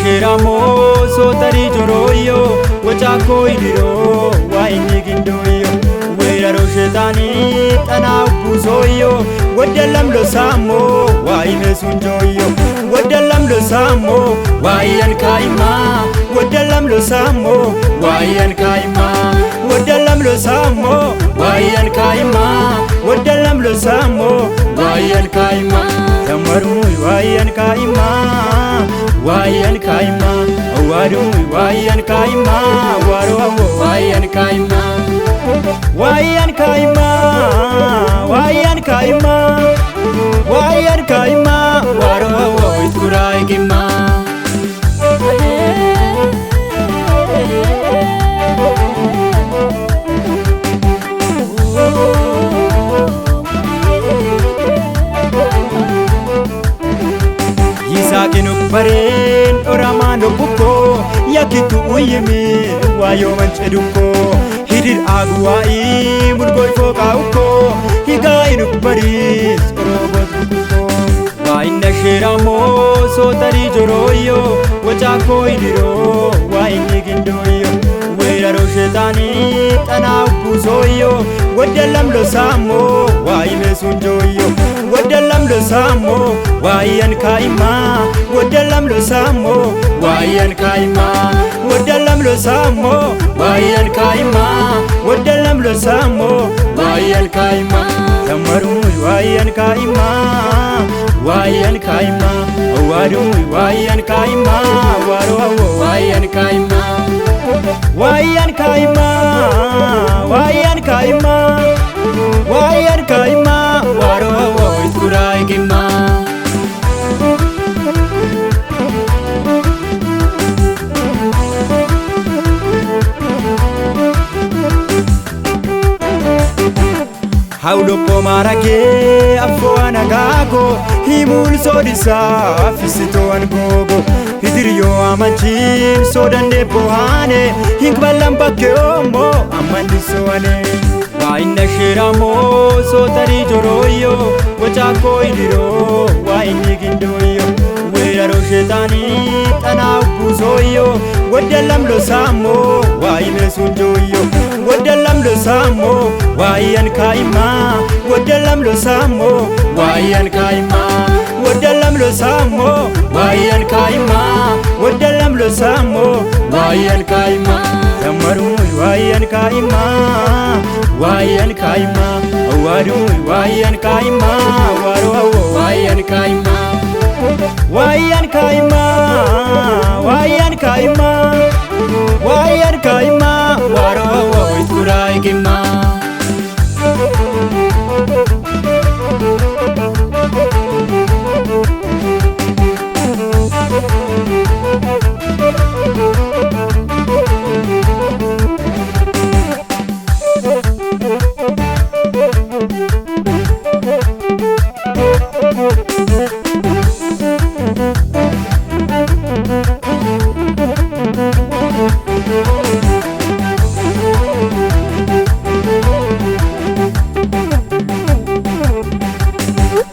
Shiramo sotari joroyo wachako idiro waini gindoyo wera roshetani tana upusoyo wadalam lo samo waine sunjoyo wadalam lo samo waian kaima wadalam lo samo waian kaima wadalam lo samo waian kaima wadalam lo samo waian kaima tamaru waian kaima Wayan kaima, waru wayan kaima, waru wayan kaima, wayan kaima, wayan kaima, wayan kaima, waru iskurai kima. Yisakinu paren oramano buko yakitu uyemi wayo mancheduko hidir aguai murgoi foka uko higainu paris orobot buko wainna shiramo sotari joroyo wachako idiro waini gindoyo wera roshetani tana upusoyo wadalam lo samo waime sunjoyo wadalam lo samo wayan kaima wadalam lo samo wayan kaima wadalam lo samo wayan kaima wadalam lo samo wayan kaima tamaru wayan kaima wayan kaima waru wayan kaima waru wayan kaima wayan kaima wayan kaima wayan kaima waru iskurai kima. Haulo pomarake afwana gago himul sodisa fisito angogo hidiriyo amanchin sodande pohane hinkbalam bakke omo amandi soane wainna shiramo sotari joroyo wachako idiro waini gindoyo wera roshetani tana upusoyo wadalam lo samo waime sunjoyo wadalam lo samo wayan kaima wadalam lo samo wayan kaima wadalam lo samo wayan kaima wadalam lo samo wayan kaima tamaru wayan kaima wayan kaima waru wayan kaima waru wayan kaima wayan kaima wayan kaima wayan kaima waru iskurai kima.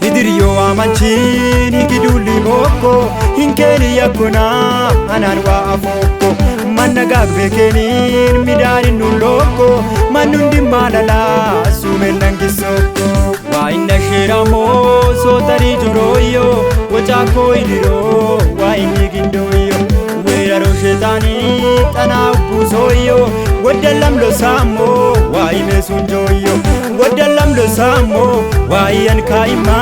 Hidiriyo amanchin higiduli moko hinkeli yakuna anarwa afoko managag bekenin midani nuloko manundi malala sumenangisoko wainna shiramo sotari joroyo wachako idiro waini gindoyo wera roshetani tana upusoyo wadalam lo samo waime sunjoyo wadalam lo samo wayan kaima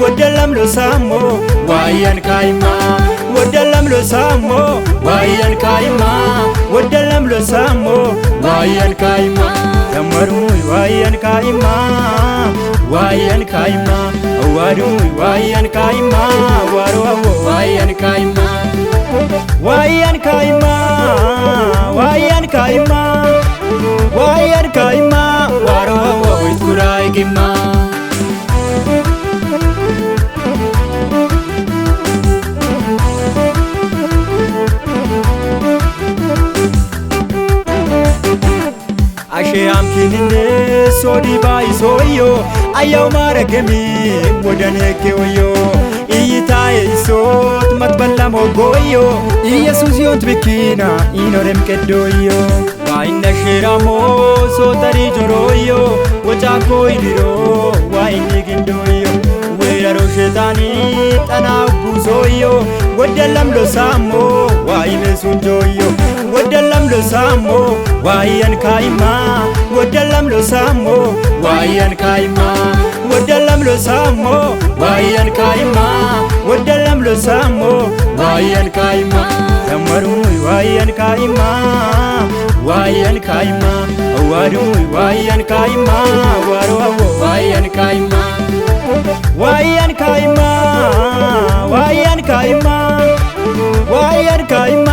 wadalam lo samo wayan kaima wadalam lo samo wayan kaima wadalam lo samo wayan kaima tamaru wayan kaima wayan kaima waru wayan kaima waru wayan kaima wayan kaima wayan kaima wayan kaima waru iskurai kima. ayaw maragami wadaneke oyo iyitaye isot matballa mogoyo ኢየሱስ ዮንት ብኪና ኢኖረም ቀዶዮ ዋይነ ሽራሞ ሶተሪ ጆሮዮ ወጫኮ ይዲሮ ዋይኒ ግንዶዮ ወይራሮ ሸጣኒ ጠናው ጉዞዮ ወደለም ሎሳሞ ዋይነ ሱንጆዮ ወደለም ሎሳሞ ዋየን ካይማ ወደለም ሎሳሞ ዋየን ካይማ ወደለም ሎሳሞ ዋየን ካይማ ወደለም ሎሳሞ ዋየን ካይማ ተመሩ ዋየን ካይማ ዋየን ካይማ ዋሩ ዋየን ካይማ ዋሩ ዋየን ካይማ ዋየን ካይማ ዋየን ካይማ ዋየን ካይማ